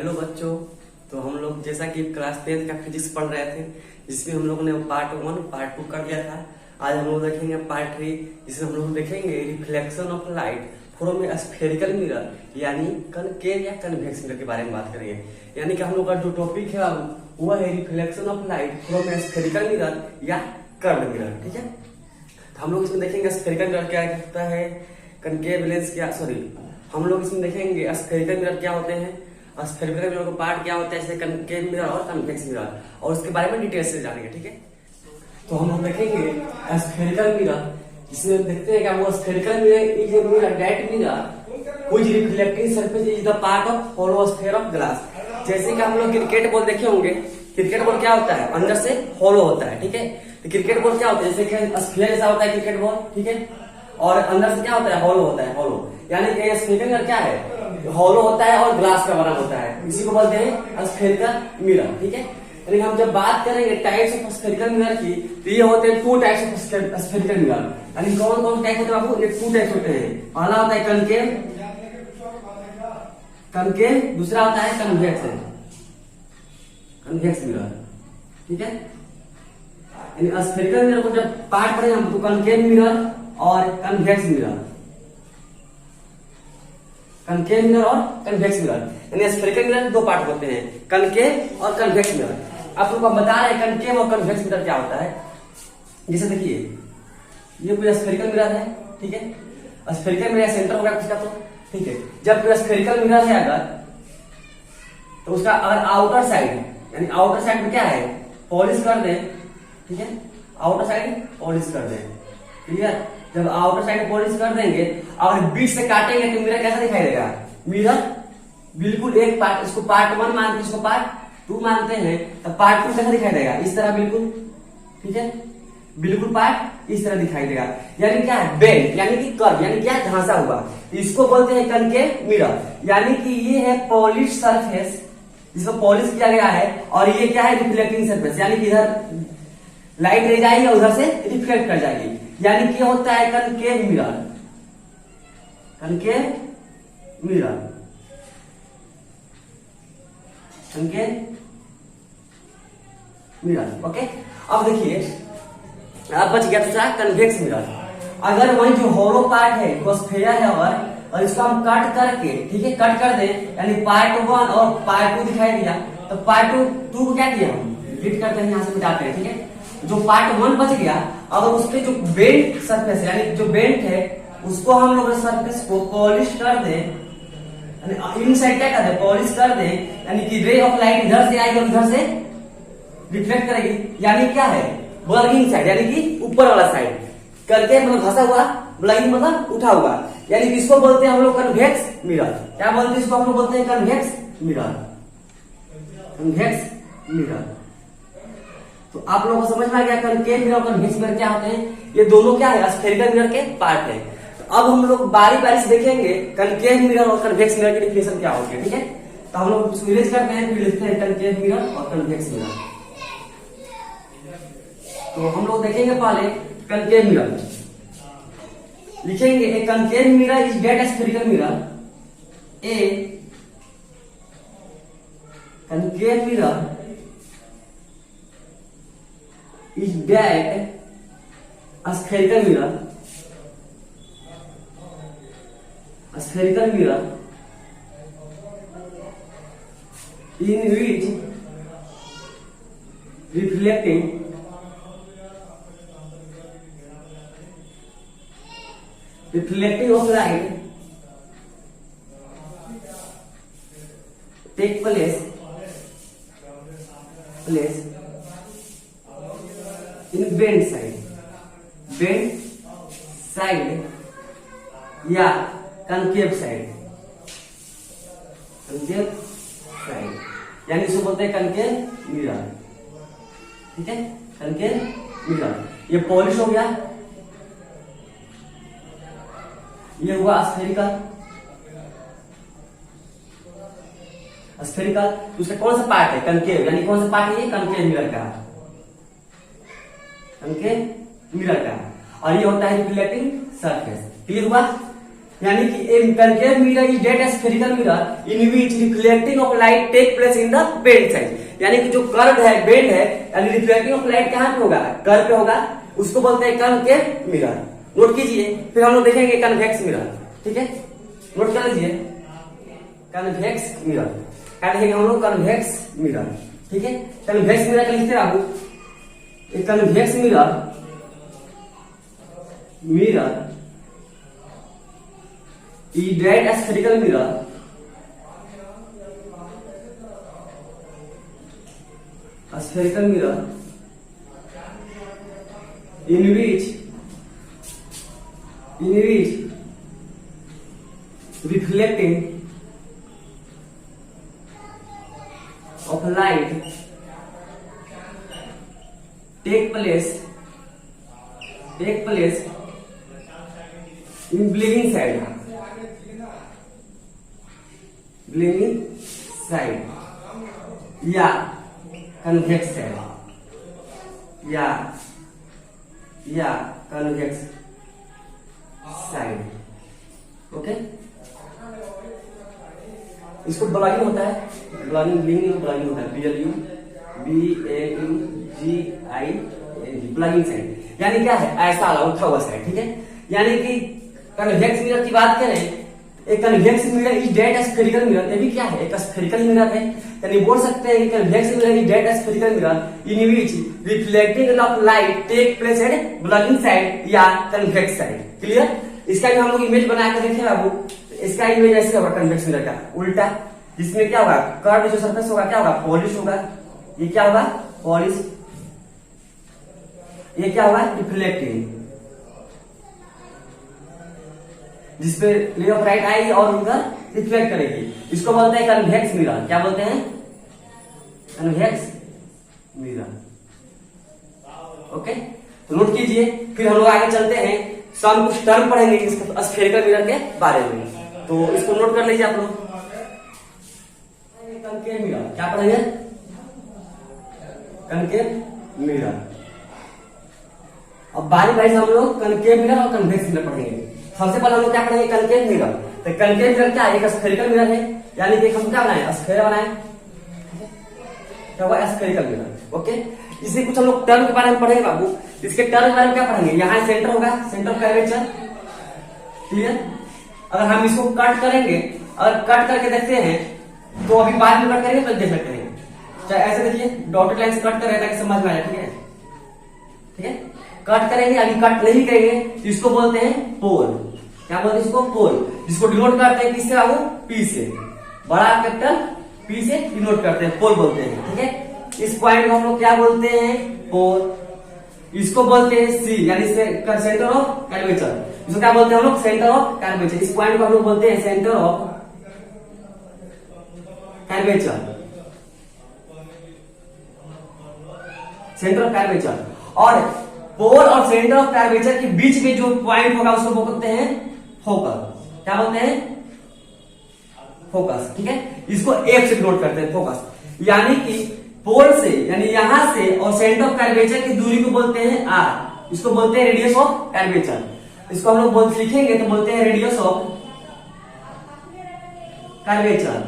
Hello बच्चों। तो हम लोग जैसा कि क्लास 10th का फिजिक्स पढ़ रहे थे, जिसमें हम लोग ने पार्ट 1 पार्ट 2 कर लिया था। आज हम लोग देखेंगे पार्ट 3, जिसमें हम लोग देखेंगे reflection of light from A spherical mirror, यानी कनकेव या कन्वेक्स मिरर के बारे में बात करेंगे। यानी कि हम लोग का जो टॉपिक है वो है reflection of light from A spherical mirror या कर्व्ड मिरर। ठीक है, तो हम लोग इसमें देखेंगे स्फेरिकल मिरर क्या होता है, कनकेव लेंस क्या, सॉरी, हम लोग इसमें देखेंगे स्फेरिकल मिरर क्या होते हैं, स्फेरिकल मिरर का पार्ट क्या होता है, जैसे कनकेव मिरर और कन्वेक्स मिरर, और उसके बारे में डिटेल से जानेंगे। ठीक है, तो हम लोग देखेंगे स्फेरिकल मिरर, जिसमें देखते हैं क्या वो spherical mirror is a mirror that mirror which reflecting surface is the part of hollow sphere of glass. जैसे कि हम लोग क्रिकेट बॉल देखे होंगे, क्रिकेट बॉल क्या होता है, अंदर से होलो होता है। ठीक है, तो क्रिकेट बॉल क्या होता है, जैसे कि स्फीयर जैसा होता है क्रिकेट बॉल। ठीक है, और अंदर से क्या होता है, होलो होता है, होलो। यानी कि स्फेरिकल मिरर क्या है, होलो होता है और ग्लास का बना होता है, इसी को बोलते हैं स्फेरिकल मिरर। ठीक है, यानी हम जब बात करेंगे टाइप्स ऑफ स्फेरिकल मिरर की, तो ये होते हैं 2 टाइप्स ऑफ स्फेरिकल मिरर। यानी कौन कौन टाइप होते हैं बाबू, ये 2 टाइप्स होते हैं। पहला होता है कनकेव, कनकेव, दूसरा होता है कन्वेक्स, कन्वेक्स मिरर। ठीक है, यानी स्फेरिकल मिरर को जब पार्ट पढ़ेंगे हम, तो कनकेव मिरर और कन्वेक्स मिरर, कनकेव मिरर और कन्वेक्स मिरर। यानी स्फेरिकल मिरर 2 पार्ट होते हैं, कनकेव और कन्वेक्स मिरर। आप लोग बता रहे हैं कनकेव और कन्वेक्स मिरर क्या होता है। जैसे देखिए, ये पूरा स्फेरिकल मिरर है। ठीक है, स्फेरिकल मिरर सेंटर होगा उसका, तो ठीक है, जब पूरा स्फेरिकल मिरर है अगर, तो उसका अगर आउटर साइड, यानी आउटर साइड में क्या है, पॉलिश कर दे। ठीक है, आउटर साइड पॉलिश कर दे, क्लियर। जब आउटर साइड पॉलिश कर देंगे, अगर बीच से काटेंगे तो मिरर कैसा दिखाई देगा, मिरर बिल्कुल एक पार्ट, इसको पार्ट 1 मानते हैं, इसको पार्ट 2 मानते हैं, तो पार्ट 2 कैसा दिखाई देगा, इस तरह बिल्कुल। ठीक है, बिल्कुल पार्ट इस तरह दिखाई देगा। यानी क्या है, बेंड, यानी कि कर्व, यानी क्या घासा हुआ, इसको बोलते हैं कनकेव मिरर। यानी कि ये है पॉलिश सरफेस, जिसको पॉलिश किया गया है, और ये क्या है, रिफ्लेक्टिंग सरफेस, यानी कि इधर लाइट रह जाएगी और उधर से रिफ्लेक्ट कर जाएगी। यानी कि होता है concave mirror, concave mirror, concave mirror. Okay, अब देखिए, अब बच गया दूसरा कन्वेक्स मिरर। अगर वही जो होलो पार्ट है, वो स्फीयर है, और इसको हम कट करके, ठीक है, कट कर दे, यानी पार्ट 1 और पार्ट 2 दिखाई दिया, तो पार्ट 2 को क्या किया हम, डिलीट करते हैं, यहाँ से मिटाते हैं। ठीक है, जो पार्ट 1 बच गया, अगर उसके जो बेंट सरफेस, यानी जो बेंट है, उसको हम लोग सरफेस को पॉलिश कर दे, इनसाइड क्या कर दे, पॉलिश कर दे, यानी कि रे ऑफ लाइट इधर से आएगी और इधर से रिफ्लेक्ट करेगी। यानी क्या है, ब्लगिंग साइड, यानी कि ऊपर वाला साइड करके, मतलब घसा हुआ, ब्लगिंग मतलब उठा हुआ, यानी कि इसको बोलते हैं हम लोग कन्वेक्स मिरर। क्या बोलते हैं इसको, हम लोग बोलते हैं कन्वेक्स मिरर, कन्वेक्स मिरर। तो आप लोगों को समझ में आ गया कनकेव मिरर और कन्वेक्स मिरर क्या होते हैं। ये दोनों क्या है, स्फेरिकल मिरर के पार्ट है। तो अब हम लोग बारी बारी से देखेंगे कनकेव मिरर और कन्वेक्स मिरर की डिफिनेशन क्या होगी। ठीक है, तो हम लोग इसको इरेज करते हैं, फिर लिखते हैं कनकेव मिरर और कन्वेक्स मिरर। तो हम लोग देखेंगे पहले कनकेव मिरर, लिखेंगे a concave mirror is that spherical mirror, a concave mirror is that a spherical mirror, a spherical mirror in which reflecting of light take place in bend side या concave side, concave side, यानी इसको बोलते हैं concave mirror. ठीक है, concave mirror. ये polish हो गया, ये हुआ स्फेरिकल, स्फेरिकल। उसका कौन सा पार्ट है, कनकेव, यानी कौन सा पार्ट है, ये कनकेव मिरर का, कनकेव मिरर का। और ये होता है रिफ्लेक्टिंग सरफेस। क्लियर हुआ। यानी कि a concave mirror is that spherical mirror in which reflecting of light take place in the bent side. यानी कि जो कर्व है, बेंड है, यानी रिफ्लेक्टिंग ऑफ लाइट कहां पे होगा? कर्व पे होगा, उसको बोलते हैं कनकेव मिरर। नोट कीजिए। फिर हम लोग देखेंगे कन्वेक्स मिरर। ठीक है, नोट कर लीजिए कन्वेक्स मिरर। क्या देखेंगे हम लोग? Convex mirror. ठीक है, कन्वेक्स मिरर का लिखते बाबू, convex mirror is that spherical mirror in which reflecting of light take place in bleeding side या कन्वेक्स साइड या कन्वेक्स साइड। ओके, इसको ब्लॉगिंग होता है, ब्लॉगिंग होता है, ब्लॉगिंग साइड। यानी क्या है? ऐसा उठा हुआ साइड। ठीक है, यानी कि कन्वेक्स मिरर की बात करें, एक convex mirror is that spherical mirror. ये भी क्या है? एक स्फेरिकल मिरर है। यानी बोल सकते हैं कि convex mirror is that spherical mirror in which reflecting of light take place at bulging side या कन्वेक्स साइड। क्लियर? इसका भी हम लोग इमेज बना कर देखें बाबू। इसका इमेज ऐसे होगा कन्वेक्स मिरर का, उल्टा, जिसमें क्या होगा? कर्व जो सरफेस होगा क्या होगा? पॉलिश होगा। ये क्या होगा? पॉलिश। ये क्या होगा? रिफ्लेक्टिंग, जिसपे रे ऑफ लाइट आएगी और उनका रिफ्लेक्ट करेगी। इसको बोलते हैं कन्वेक्स मिरर। क्या बोलते हैं? Convex mirror. ओके, तो नोट कीजिए। फिर हम लोग आगे चलते हैं, हम कुछ टर्म पढ़ेंगे इस स्फेरिकल मिरर के बारे में, तो इसको नोट कर लीजिए आप लोग। कनकेव मिरर क्या पढ़ेंगे? Concave mirror. अब बारी बारी से हम लोग कनकेव मिरर और कन्वेक्स मिरर पढ़ेंगे। सबसे पहले हम लोग क्या पढ़ेंगे? Concave mirror. तो कनकेव मिरर क्या है? एक स्फेरिकल मिरर है, यानी कि हम क्या बनाए? स्फेयर बनाए। क्या हुआ? Spherical mirror. ओके, इससे कुछ हम लोग टर्म के बारे में पढ़ेंगे बाबू। इसके टर्म के बारे में क्या पढ़ेंगे? यहाँ सेंटर होगा, सेंटर ऑफ कर्वेचर। क्लियर? अगर हम इसको कट करेंगे, अगर कट करके देखते हैं तो अभी बाद में कट करेंगे तो देख सकते हैं। चाहे ऐसे देखिए, डॉटेड लाइन से कट कर रहे ताकि समझ में आए। ठीक है, ठीक है, कट करेंगे, अभी कट नहीं करेंगे तो इसको बोलते हैं पोल। क्या बोलते हैं इसको? पोल। जिसको डिनोट करते हैं किससे बाबू? पी से, बड़ा कैपिटल पी से डिनोट करते हैं, पोल बोलते हैं। ठीक है, इस पॉइंट को हम लोग क्या बोलते हैं? पोल। इसको बोलते हैं सी, यानी सेंटर ऑफ कर्वेचर। इसको क्या बोलते हैं हम लोग? Centre of curvature. इस पॉइंट को हम लोग बोलते हैं centre of curvature, centre of curvature. और पोल और सेंटर ऑफ कर्वेचर के बीच में जो पॉइंट होगा उसको बोलते हैं फोकस। क्या बोलते हैं? फोकस। ठीक है, इसको एफ से डिनोट करते हैं, फोकस। यानी कि पोल से, यानी यहां से और सेंटर ऑफ कर्वेचर की दूरी को बोलते हैं आर। इसको बोलते हैं रेडियस ऑफ कर्वेचर। इसको हम लोग लिखेंगे तो बोलते हैं radius of curvature,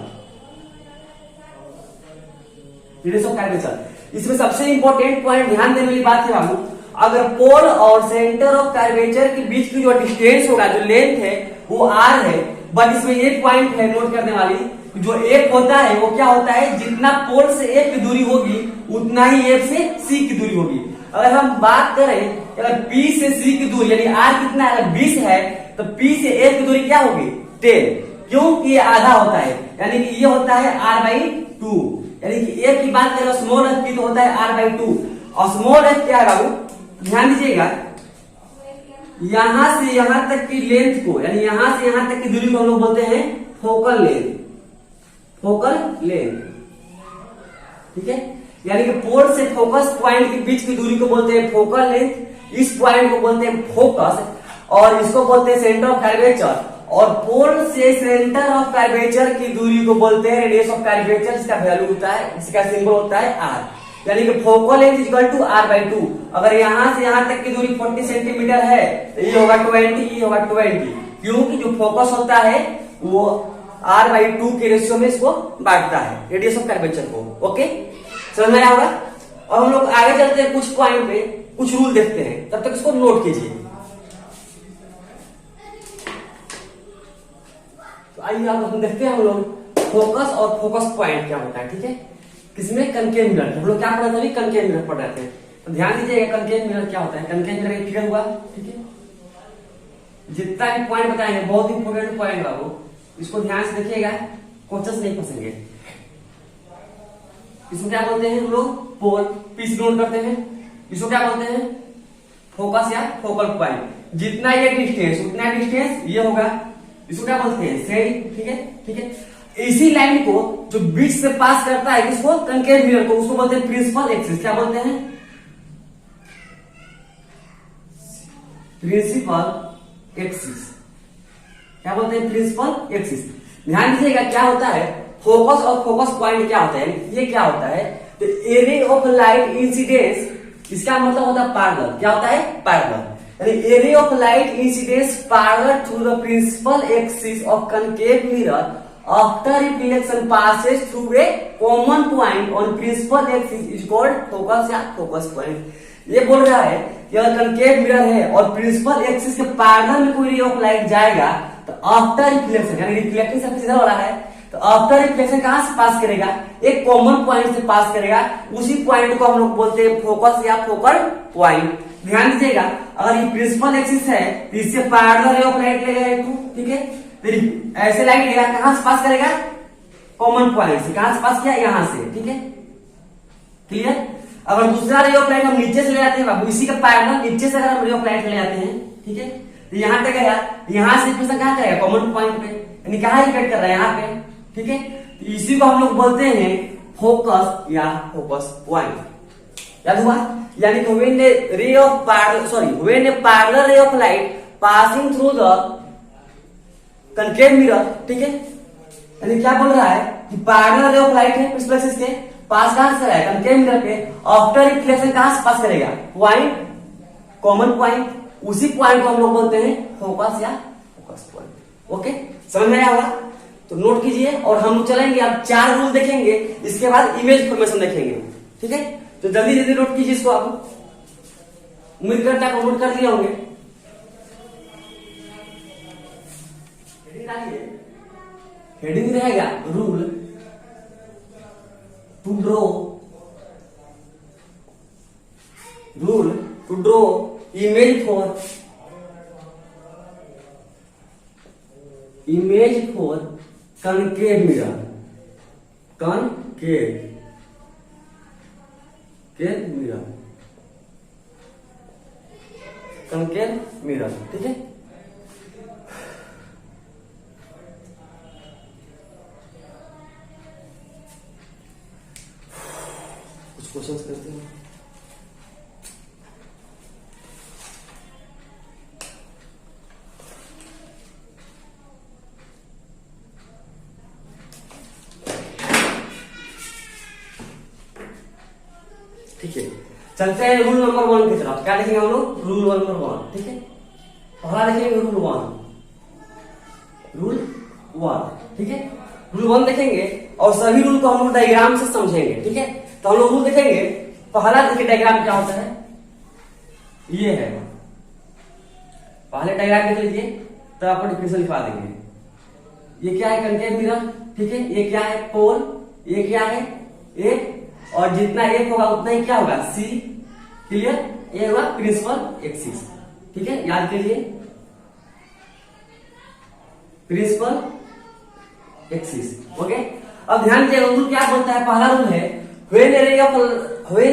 radius of curvature. इसमें सबसे इंपॉर्टेंट पॉइंट ध्यान देने वाली बात है बाबू, अगर पोल और सेंटर ऑफ कर्वेचर के बीच की जो डिस्टेंस होगा, जो लेंथ है, वो आर है, बट इसमें एक पॉइंट है नोट करने वाली, जो एफ होता है वो क्या होता है? जितना पोल से एफ की दूरी होगी उतना ही एफ से सी की दूरी होगी। अगर हम बात करें, अगर पी से सी की दूरी यानी आर कितना है? अगर 20 है तो पी से एफ की दूरी क्या होगी? 10। क्योंकि ये आधा होता है, यानी कि ये होता है r/2। यानी कि एफ की बात करें स्मॉल एफ की तो होता है r/2। और स्मॉल एफ क्या है बाबू? ध्यान दीजिएगा, यहां से यहां तक की लेंथ को, यानी यहां से यहां तक की दूरी को हम लोग बोलते हैं फोकल लेंथ। Focal length. ठीक है, यानी कि पोल से फोकस पॉइंट के बीच की दूरी को बोलते हैं फोकल लेंथ। इस पॉइंट को बोलते हैं फोकस और इसको बोलते हैं सेंटर ऑफ कर्वेचर। और पोल से सेंटर ऑफ कर्वेचर की दूरी को बोलते हैं रेडियस ऑफ कर्वेचर। इसका वैल्यू होता है, इसका सिंबल होता है आर। यानी कि focal length equal to r/2। अगर यहां से यहां तक की दूरी 40 सेंटीमीटर है तो ये होगा 20, ये होगा 20, क्योंकि जो फोकस होता है वो r/2 के रेशियो में इसको बांटता है, रेडियस ऑफ कर्वेचर को। ओके, समझ में आया होगा। और हम लोग आगे चलते हैं, कुछ पॉइंट पे कुछ रूल देखते हैं, तब तक इसको नोट कीजिए। तो आइए आप हम देखते हैं हम लोग फोकस और फोकस पॉइंट क्या होता है। ठीक है, किसमें? Concave mirror. हम लोग क्या पढ़ रहे थे? कनकेव मिरर पढ़ रहे थे। तो ध्यान दीजिएगा कनकेव मिरर क्या होता है। कनकेव मिरर एक फिगर हुआ, ठीक है, जितना भी पॉइंट बताएंगे बहुत इंपोर्टेंट पॉइंट है वो, इसको ध्यान से देखिएगा, क्वेश्चन नहीं फंसेंगे। इसको क्या बोलते हैं हम लोग? पोल। पीस नोट करते हैं। इसको क्या बोलते हैं? फोकस या फोकल पॉइंट। जितना ये डिस्टेंस उतना डिस्टेंस ये होगा, इसको क्या बोलते हैं? सेंटर। ठीक है, ठीक है। इसी लाइन को जो बीच से पास करता है इसको कनकेव मिरर को, उसको बोलते हैं प्रिंसिपल एक्सिस। क्या बोलते हैं? Principal axis. क्या बोलते हैं? Principal axis. ध्यान दीजिएगा क्या होता है फोकस और फोकस पॉइंट क्या होता है। ये क्या होता है? तो एरे ऑफ लाइट इंसिडेंस, इसका मतलब होता है पैरेलल। क्या होता है? पैरेलल। यानी a ray of light incidence parallel to the principal axis of concave mirror after reflection passes through a common point on principal axis is called focus या focus point. ये बोल रहा है कि अगर कनकेव मिरर है और प्रिंसिपल एक्सिस के पैरेलल में कोई रे ऑफ लाइट जाएगा तो आफ्टर रिफ्लेक्शन, यानी रिफ्लेक्टिंग सबसे सीधा वाला है, तो आफ्टर रिफ्लेक्शन कहां से पास करेगा? एक कॉमन पॉइंट से पास करेगा। उसी पॉइंट को हम लोग बोलते हैं फोकस या फोकल पॉइंट। ध्यान दीजिएगा, अगर ये प्रिंसिपल एक्सिस है तो इससे पैरेलल रे ऑफ लाइट लगेगा, ठीक है, तो ऐसे लाइट लेगा, कहां से पास करेगा? कॉमन पॉइंट से। कहां से पास किया? यहां से। ठीक है, क्लियर। अगर दूसरा रे ऑफ लाइट हम नीचे से ले जाते हैं बाबू, इसी का पैरेलल नीचे से अगर हम रे ऑफ लाइट ले जाते हैं, ठीक है, तो यहां तक गया, यहां से रिफ्लेक्शन कहां करेगा? कॉमन पॉइंट पे, यानी कहां रिफ्लेक्ट कर रहा है? यहां पे। ठीक है, तो इसी को हम लोग बोलते हैं फोकस या फोकस पॉइंट। याद हुआ? यानी कि when a ray of when A parallel रे of light passing through the concave mirror, ठीक है, यानी क्या बोल रहा है कि पैरेलल रे ऑफ लाइट है प्रिंसिपल एक्सिस के पास, कहां से रहा है? कनकेव मिरर पे। आफ्टर रिफ्लेक्शन कहां से पास करेगा? Point, common point. उसी पॉइंट को हम लोग बोलते हैं फोकस या फोकस पॉइंट। ओके, समझ में आया होगा? तो नोट कीजिए। और हम चलेंगे अब 4 रूल देखेंगे, इसके बाद इमेज फॉर्मेशन देखेंगे। ठीक है, तो जल्दी जल्दी नोट कीजिए इसको। आप उम्मीद करते हैं आप नोट कर दिए होंगे। हेडिंग रहेगा rule to draw image for concave mirror. Concave mirror, ठीक है। कुछ क्वेश्चंस करते हैं। ठीक है, चलते हैं रूल नंबर 1 की तरफ। क्या देखेंगे हम लोग? रूल नंबर 1, ठीक है। पहला देखेंगे रूल 1, ठीक है। रूल 1 देखेंगे और सभी रूल को हम लोग डायग्राम से समझेंगे, ठीक है। तो हम लोग रूल देखेंगे। पहला देखिए डायग्राम क्या होता है, ये है। पहले डायग्राम देख लीजिए तो आपको डिफिनेशन लिखवा देंगे। ये क्या है? कनकेव मिरर, ठीक है। ये क्या है? पोल। ये क्या है? एक, और जितना एक होगा उतना ही क्या होगा? सी। क्लियर? ये होगा प्रिंसिपल एक्सिस, ठीक है, याद कीजिए प्रिंसिपल एक्सिस। ओके, अब ध्यान दीजिए रूल क्या बोलता है। पहला रूल है when a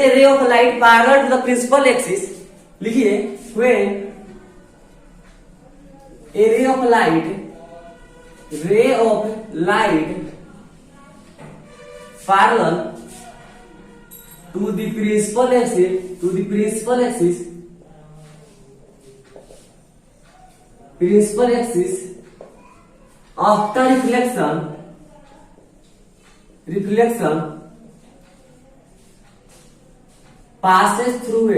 ray of light parallel to the principal axis, लिखिए when a ray of light parallel to the principal axis after reflection passes through a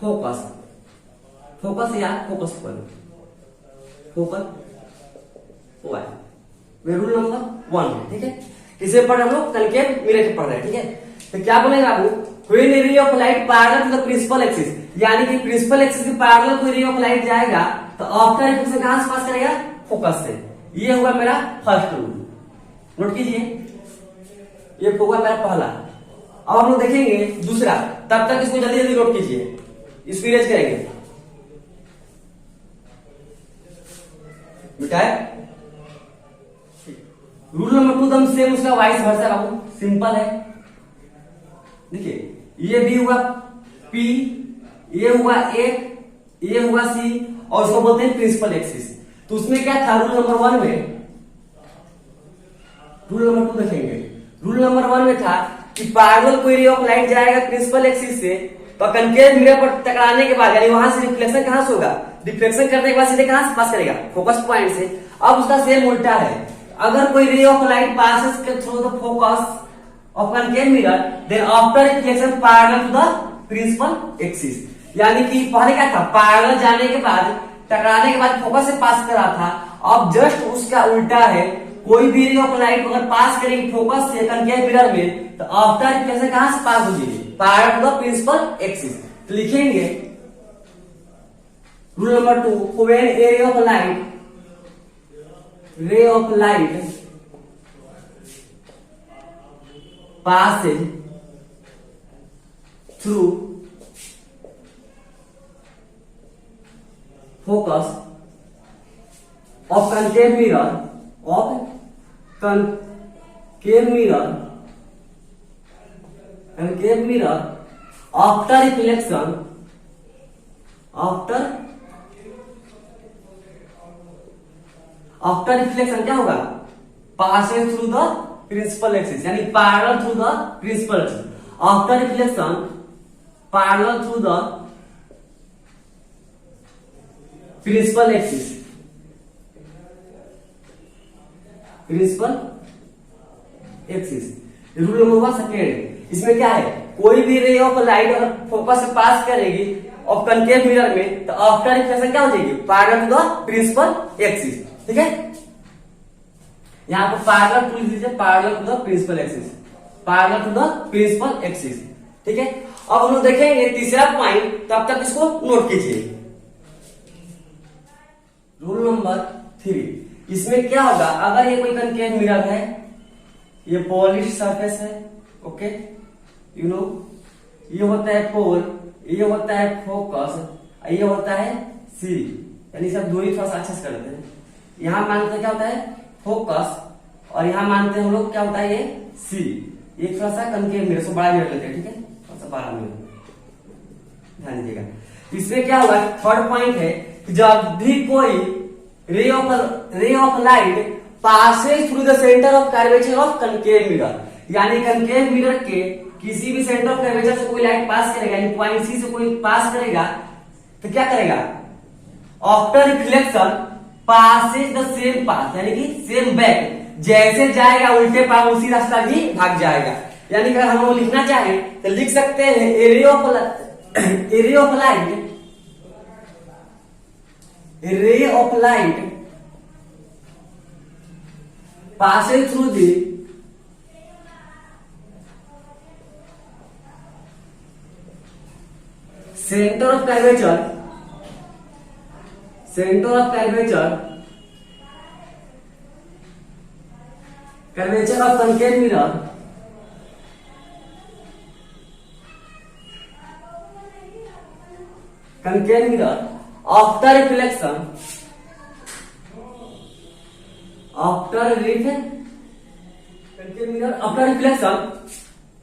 focus या फोकस पॉइंट रूल नंबर 1 है, ठीक है। इसे पर हम लोग कनकेव मिरर के पढ़ रहे हैं, ठीक है। तो क्या बोलेगा बाबू, when a ray of light parallel to the principal axis, यानी कि प्रिंसिपल एक्सिस के पैरेलल कोई रे ऑफ लाइट जाएगा तो आफ्टर रिफ्लेक्शन कहां से पास करेगा, फोकस से। ये हुआ मेरा फर्स्ट रूल, नोट कीजिए। ये होगा मेरा पहला। अब हम लोग देखेंगे दूसरा, तब तक इसको जल्दी जल्दी नोट कीजिए, इसको इरेज करेंगे बेटा। रूल नंबर 2 दम सेम उसका वाइस वर्सा बाबू, सिंपल है। देखिए ये भी हुआ P, ये हुआ A, ये हुआ C, और उसको बोलते हैं प्रिंसिपल एक्सिस। तो उसमें क्या था रूल नंबर 1 में, रूल नंबर 2 देखेंगे। रूल नंबर 1 में था कि पैरेलल कोई रे ऑफ लाइट जाएगा प्रिंसिपल एक्सिस से, तो कनकेव मिरर पर टकराने के बाद यानी वहां से रिफ्लेक्शन कहां से होगा, रिफ्लेक्शन करने के बाद सीधे कहां से पास करेगा, फोकस पॉइंट से। अब उसका सेम उल्टा है, अगर कोई ray of light passes through the focus of concave mirror then after reflection parallel to the principal axis. यानी कि पहले क्या था, पैरेलल जाने के बाद टकराने के बाद फोकस से पास करा था, अब जस्ट उसका उल्टा है, कोई भी रे ऑफ लाइट अगर पास करेगी फोकस से कनकेव मिरर में तो आफ्टर रिफ्लेक्शन कहां से पास होगी, parallel to the principal axis. तो लिखेंगे rule number 2, when a ray of light passes through focus of concave mirror after reflection क्या होगा, passes through the principal axis, यानी parallel through the principal axis. After reflection parallel through the principal axis, rule number 1 second. इसमें क्या है, कोई भी ray of light अगर focus से पास करेगी ऑफ कनकेव मिरर में तो आफ्टर रिफ्लेक्शन क्या हो जाएगी, parallel to the principal axis, ठीक है। यहां पर पैरेलल टू लिख दीजिए, parallel to the principal axis, parallel to the principal axis, ठीक है। अब हम लोग देखेंगे तीसरा पॉइंट, तब तक इसको नोट कीजिए। रूल नंबर 3, इसमें क्या होगा, अगर ये कोई कनकेव मिरर है, ये पॉलिश सरफेस है, ओके, यू नो, ये होता है पोल, ये होता है फोकस, ये होता है सी, यानी सब दो ही थोड़ा सा अच्छे से करते हैं। यहां मानते हैं क्या होता है फोकस, और यहां मानते हैं हम लोग क्या होता है ये सी। एक थोड़ा सा कनकेव मिरर, सो बड़ा मिरर लेते हैं, ठीक है, थोड़ा सा बड़ा मिरर, ध्यान दीजिएगा। इसमें क्या होगा, थर्ड पॉइंट है कि जब भी कोई ray of light Passage through the centre of curvature of concave mirror, यानी कनकेव मिरर के किसी भी सेंटर ऑफ कर्वेचर से कोई लाइट पास करेगा, यानी पॉइंट सी से कोई पास करेगा, तो क्या करेगा, after reflection Passage the same path, यानी कि सेम बैक, जैसे जाएगा उल्टे पाव उसी रास्ता भी भाग जाएगा। यानी अगर हम लोग लिखना चाहें तो लिख सकते हैं रे of light passes through the center of curvature of concave mirror after reflection after reflection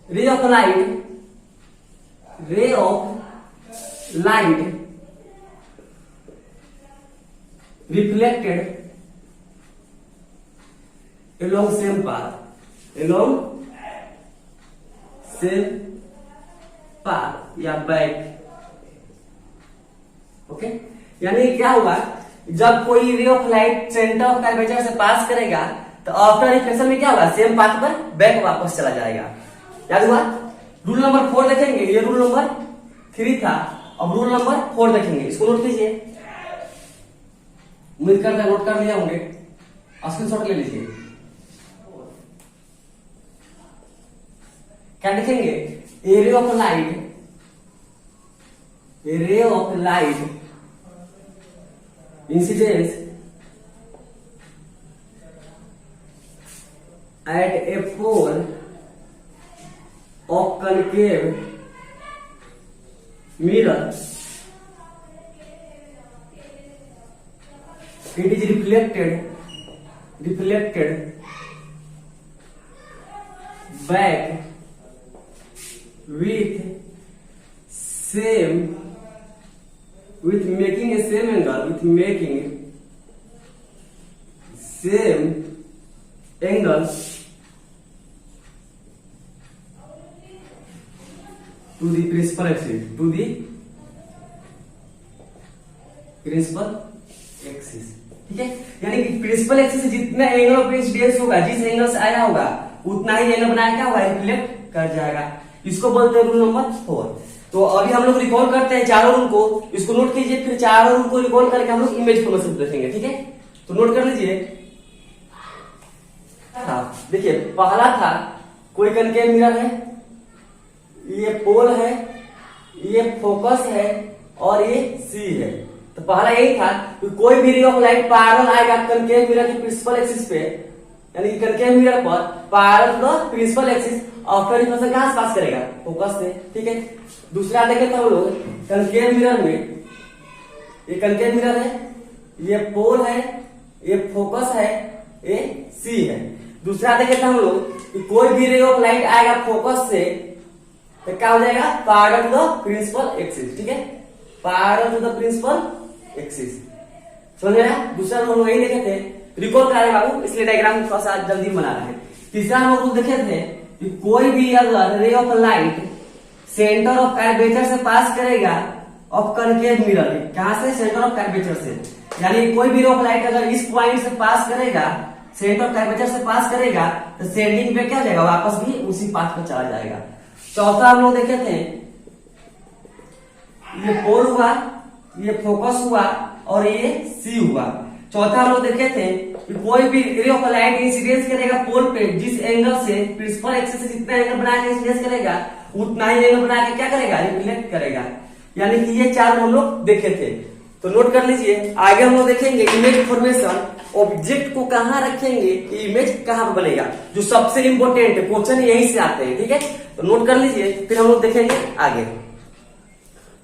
ray of light reflected along same path या बैक, ओके। यानी क्या होगा, जब कोई ray of light centre of curvature से पास करेगा तो आफ्टर रिफ्लेक्शन में क्या होगा, सेम पाथ पर बैक वापस चला जाएगा। याद हुआ। रूल नंबर 4 देखेंगे, ये रूल नंबर 3 था, अब रूल नंबर 4 देखेंगे, इसको नोट कीजिए। उम्मीद करता है नोट कर लिया होंगे, स्क्रीनशॉट ले लीजिए। क्या देखेंगे, ए ray of light, A ray of light incidence at a pole of concave mirror, it is reflected back with making a same angle, with making same angle to the principal axis, ठीक है। यानी कि principal axis से जितना angle of incidence होगा, जिस angle से आया होगा उतना ही एंगल बनाया क्या होगा, रिफ्लेक्ट कर जाएगा। इसको बोलते हैं रूल नंबर 4। तो अभी हम लोग रिकॉल करते हैं चारों रूल को, इसको नोट कीजिए, फिर चारों रूल को रिकॉल करके हम लोग इमेज फॉर्मेशन देखेंगे, ठीक है। तो नोट कर लीजिए। देखिए पहला था, कोई कनकेव मिरर है, ये पोल है, ये फोकस है और ये सी है। तो पहला यही था कि कोई भी रे ऑफ लाइट पैरेलल आएगा कनकेव मिरर के प्रिंसिपल एक्सिस पे, यानी कि कनकेव मिरर पर parallel to the principal axis after reflection कहां से पास करेगा, फोकस से, ठीक है। दूसरा देखें तो हम लोग कनकेव मिरर में, ये कनकेव मिरर है, ये पोल है, ये फोकस है, ये सी है। दूसरा देखें तो हम लोग कि कोई भी रे ऑफ लाइट आएगा फोकस से तो क्या हो जाएगा, parallel to the principal axis, ठीक है, parallel to the principal axis. समझ आया। दूसरा हम लोग यही देखे थे, रिकॉल करा रहे बाबू, इसलिए डायग्राम थोड़ा सा जल्दी बना रहे हैं। तीसरा हम लोग देखे थे कि कोई भी अगर रे of light centre of curvature से पास करेगा ऑफ कनकेव मिरर, कहां से, सेंटर ऑफ कर्वेचर से, यानी कोई भी रे ऑफ लाइट अगर इस पॉइंट से पास करेगा, सेंटर ऑफ कर्वेचर से पास करेगा, तो सेंडिंग पे क्या हो जाएगा, वापस भी उसी पाथ पर चला जाएगा। चौथा हम लोग देखे थे, ये पोल हुआ, ये फोकस हुआ और ये सी हुआ। चौथा हम लोग देखे थे कि कोई भी रे ऑफ लाइट इंसिडेंस करेगा पोल पे, जिस एंगल से प्रिंसिपल एक्सिस से जितना एंगल बना के इंसिडेंस करेगा उतना ही एंगल बना के क्या करेगा, रिफ्लेक्ट करेगा। यानी कि ये चार हम लोग देखे थे। तो नोट कर लीजिए। आगे हम लोग देखेंगे इमेज फॉर्मेशन, ऑब्जेक्ट को कहां रखेंगे, इमेज कहां पर बनेगा, जो सबसे इंपॉर्टेंट है, क्वेश्चन यहीं से आते हैं, ठीक है। तो नोट कर लीजिए, फिर हम लोग देखेंगे आगे।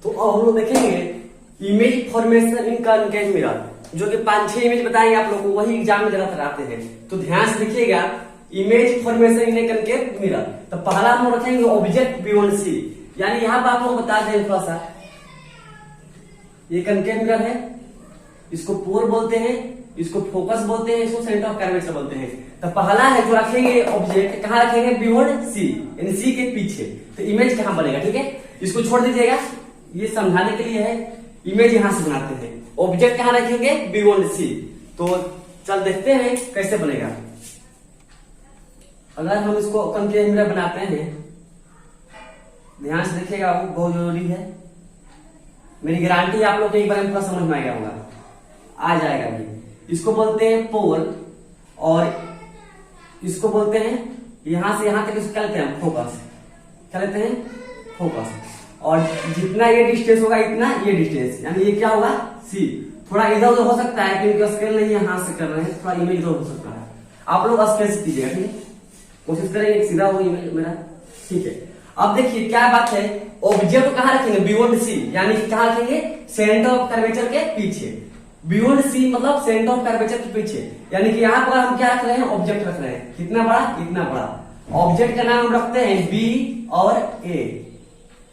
तो अब हम लोग देखेंगे इमेज फॉर्मेशन इन कनकेव मिरर, जो कि 5-6 इमेज बताएंगे आप लोग को, वही एग्जाम में ज्यादातर आते हैं। तो ध्यान से देखिएगा, इमेज फॉर्मेशन इन कनकेव मिरर। तो पहला हम लोग रखेंगे ऑब्जेक्ट बियॉन्ड सी, यानी यहाँ पर आप लोग बता दें थोड़ा सा, ये कनकेव मिरर है, इसको पोल बोलते हैं, इसको फोकस बोलते हैं, इसको सेंटर ऑफ कर्वेचर बोलते हैं। तो पहला है जो रखेंगे ऑब्जेक्ट, कहां रखेंगे, बियॉन्ड सी, यानी सी के पीछे। तो इमेज कहां बनेगा, ठीक है, इसको छोड़ दीजिएगा, ये समझाने के लिए है। इमेज यहां से बनाते हैं, ऑब्जेक्ट कहां रखेंगे, बियॉन्ड सी। तो चल देखते हैं कैसे बनेगा। अगर हम इसको कनकेव मिरर बनाते हैं, ध्यान से देखिएगा, वो बहुत जरूरी है, मेरी गारंटी आप लोग को एक बार में समझ में आएगा होगा, आ जाएगा ये। इसको बोलते हैं पोल और इसको बोलते हैं, यहां से यहां तक इसको क्या लेते हैं, फोकस, क्या लेते हैं, फोकस। और जितना ये डिस्टेंस होगा इतना ये डिस्टेंस, यानी ये क्या होगा, सी। थोड़ा इधर उधर हो सकता है क्योंकि स्केल नहीं है, हाथ से कर रहे हैं, थोड़ा इमेज इधर हो सकता है, आप लोग स्केल से कीजिएगा, ठीक है, कोशिश करेंगे सीधा हो इमेज मेरा, ठीक है। अब देखिए क्या बात है, ऑब्जेक्ट कहां रखेंगे, बियॉन्ड सी, यानी कहां रखेंगे, सेंटर ऑफ कर्वेचर के पीछे। बियॉन्ड सी मतलब सेंटर ऑफ कर्वेचर के पीछे, यानी कि यहाँ पर हम क्या रख रहे हैं, ऑब्जेक्ट रख रहे हैं, कितना बड़ा, इतना बड़ा। ऑब्जेक्ट का नाम हम रखते हैं बी और ए,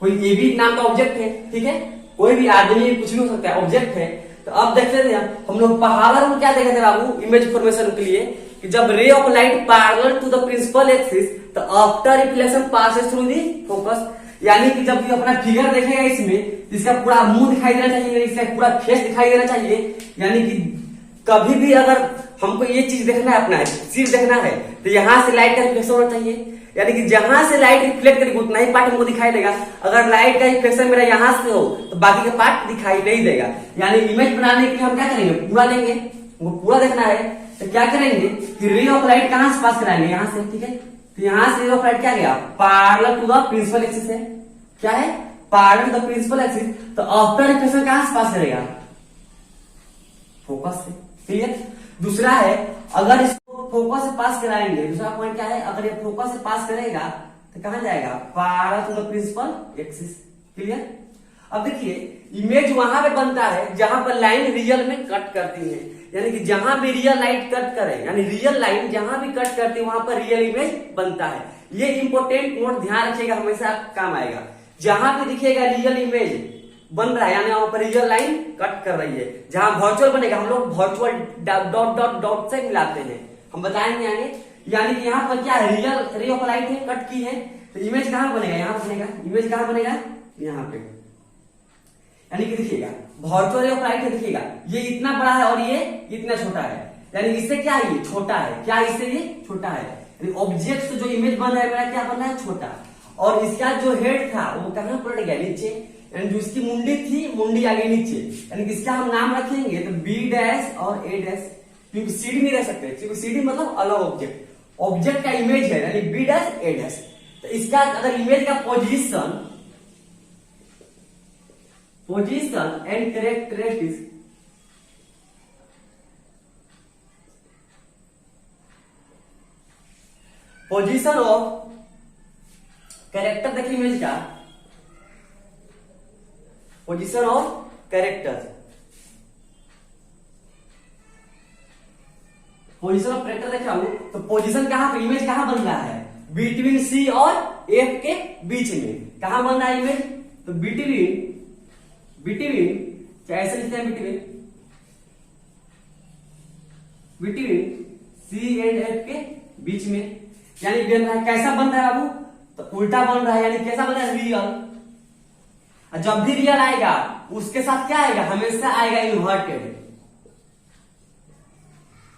कोई ए भी नाम का ऑब्जेक्ट है, ठीक है, कोई भी आदमी कुछ भी हो सकता है, ऑब्जेक्ट है। तो अब देखते थे हम लोग पहला रूल क्या देखे थे बाबू इमेज फॉर्मेशन के लिए, कि जब ray of light parallel to the principal axis, तो after reflection passes through the focus, यानी कि जब ये अपना फिगर देखेगा इसमें, इसका पूरा मुंह दिखाई देना चाहिए, इसका पूरा फेस दिखाई देना चाहिए, यानी कि कभी भी अगर हमको ये चीज देखना है, अपना सिर्फ देखना है, तो यहाँ से लाइट का रिफ्लेक्शन होना चाहिए, यानी कि जहां से लाइट रिफ्लेक्ट करेगी उतना ही पार्ट हमको दिखाई देगा। अगर लाइट का रिफ्लेक्शन मेरा यहाँ से हो तो बाकी का पार्ट दिखाई नहीं देगा। यानी इमेज बनाने के लिए हम क्या करेंगे, पूरा लेंगे, वो पूरा देखना है, तो क्या करेंगे कि रे ऑफ लाइट कहां से पास कराएंगे, यहाँ से, ठीक है। तो यहाँ से रे ऑफ लाइट क्या गया, parallel to the principal axis है, क्या है, parallel to the principal axis. तो आफ्टर रिफ्लेक्शन कहां से पास करेगा, फोकस से, ठीक है। दूसरा है, अगर इसको फोकस से पास कराएंगे, दूसरा पॉइंट क्या है, अगर ये फोकस से पास करेगा तो कहां जाएगा, parallel to the principal axis, clear. अब देखिए इमेज वहां पे बनता है जहां पर लाइन रियल में कट करती है, यानी कि जहां भी रियल लाइट कट करे, यानी रियल लाइन जहां भी कट करती है वहां पर रियल इमेज बनता है। ये इंपॉर्टेंट नोट ध्यान रखिएगा, हमेशा काम आएगा। जहां भी दिखेगा रियल इमेज बन रहा है, यानी वहां पर रियल लाइन कट कर रही है। जहां वर्चुअल बनेगा, हम लोग वर्चुअल डॉट डॉट डॉट से मिलाते हैं, हम बताएंगे आगे। यानी कि यहाँ पर क्या है, रियल रे ऑफ लाइट है, कट की है, तो इमेज कहां बनेगा, यहाँ बनेगा, इमेज कहां बनेगा, यहाँ पे। यानी कि देखिएगा वर्चुअल रे ऑफ लाइट है, देखिएगा ये इतना बड़ा है और ये इतना छोटा है, यानी इससे क्या है, ये छोटा है, क्या इससे ये छोटा है। ऑब्जेक्ट से जो इमेज बन रहा है मेरा क्या बन रहा है, छोटा। और इसका जो हेड था वो कहां पलट गया, नीचे, यानी जो इसकी मुंडी थी, मुंडी आ गई नीचे। यानी कि इसका हम नाम रखेंगे तो बी डैश और ए डैश, क्योंकि सीडी नहीं रह सकते, क्योंकि सीडी मतलब अलग ऑब्जेक्ट, ऑब्जेक्ट का इमेज है, यानी बी डैश ए डैश। तो इसका अगर इमेज का position and characteristics, position of character, देखिए इमेज का position of character, position of character देखा हूं, तो पोजीशन कहां पे, इमेज कहां बन रहा है, बिटवीन सी और एफ के बीच में। कहां बन रहा है इमेज, तो बिटवीन क्या ऐसे लिखते हैं, बिटवीन सी एंड एफ के बीच में। यानी बन रहा है, कैसा बन रहा है बाबू, तो उल्टा बन रहा है, यानी कैसा बन रहा है, रियल। जब भी रियल आएगा उसके साथ क्या आएगा, हमेशा आएगा इन्वर्टेड,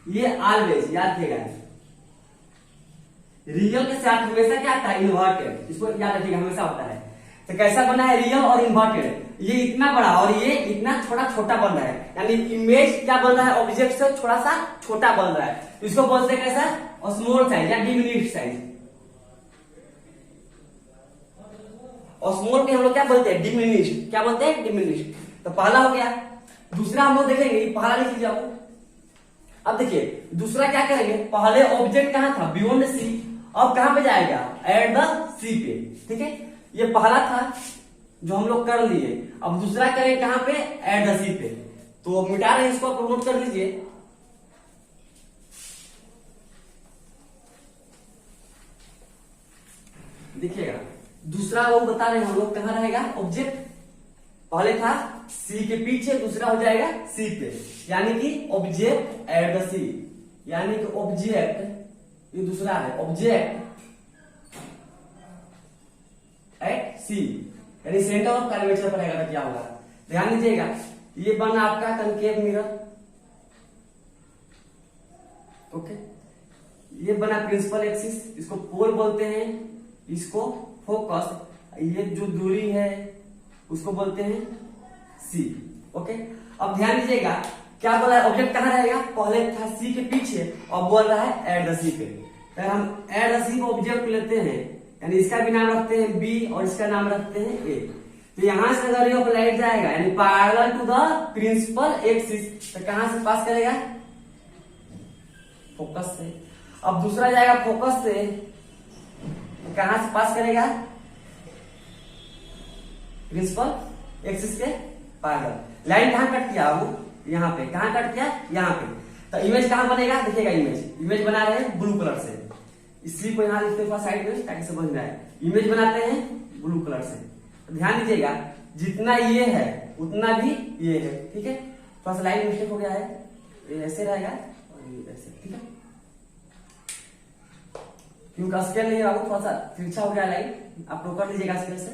ये ऑलवेज याद रखिएगा, रियल के साथ हमेशा क्या आता है, इन्वर्टेड, इसको याद रखिएगा, हमेशा होता है। तो कैसा बना है, रियल और इन्वर्टेड, ये इतना बड़ा और ये इतना छोटा बन रहा है, यानी इमेज क्या बन रहा है, ऑब्जेक्ट से थोड़ा सा छोटा बन रहा है, इसको बोलते हैं कैसा, स्मॉल साइज या डिमिनिश्ड साइज। और स्मॉल के हम लोग क्या बोलते हैं, डिमिनिश्ड, क्या बोलते हैं, डिमिनिश्ड। तो पहला हो गया। दूसरा हम लोग देखेंगे, पहला लिख लीजिए आप। अब देखिए दूसरा क्या करेंगे, पहले ऑब्जेक्ट कहां था, बियॉन्ड सी, अब कहां पे जाएगा, एट द सी पे, ठीक है। ये पहला था जो हम लोग कर लिए, अब दूसरा करेंगे कहां पे, एट द सी पे। तो मिटा रहे हैं इसको, आप नोट कर लीजिए। देखिएगा दूसरा वो बता रहे हैं हम लोग, कहां रहेगा ऑब्जेक्ट, पहले था सी के पीछे, दूसरा हो जाएगा सी पे, यानी कि ऑब्जेक्ट एट द सी, यानी कि ऑब्जेक्ट, ये दूसरा है ऑब्जेक्ट एट सी, यानी सेंटर ऑफ कर्वेचर पर रहेगा, क्या होगा, ध्यान दीजिएगा। ये बना आपका कनकेव मिरर, ओके। ये बना प्रिंसिपल एक्सिस, इसको पोल बोलते हैं, इसको फोकस, ये जो दूरी है उसको बोलते हैं सी, ओके। अब ध्यान दीजिएगा क्या बोला है, ऑब्जेक्ट कहां रहेगा, पहले था सी के पीछे और बोल रहा है एट द सी पे। अगर हम एट द सी को ऑब्जेक्ट लेते हैं, यानी इसका भी नाम रखते हैं बी और इसका नाम रखते हैं ए, तो यहां से अगर रे ऑफ लाइट जाएगा यानी parallel to the principal axis, तो कहां से पास करेगा, फोकस से। अब दूसरा जाएगा फोकस से, तो कहां से पास करेगा, प्रिंसिपल एक्सिस के पैरेलल। लाइन कहां कट किया, वो यहाँ पे, कहां कट किया, यहाँ पे। तो इमेज कहां बनेगा, देखिएगा इमेज बना रहे हैं ब्लू कलर से, इसी को यहाँ लिखते हैं साइड में ताकि समझ में आए। इमेज बनाते हैं ब्लू कलर से, तो ध्यान दीजिएगा जितना ये है उतना भी ये है, ठीक है। थोड़ा सा लाइन मिस्टेक हो गया है, ये ऐसे रहेगा और ये ऐसे, ठीक है, क्योंकि स्केल नहीं रहा, थोड़ा सा तिरछा हो गया लाइन, आप लोग कर लीजिएगा स्केल से।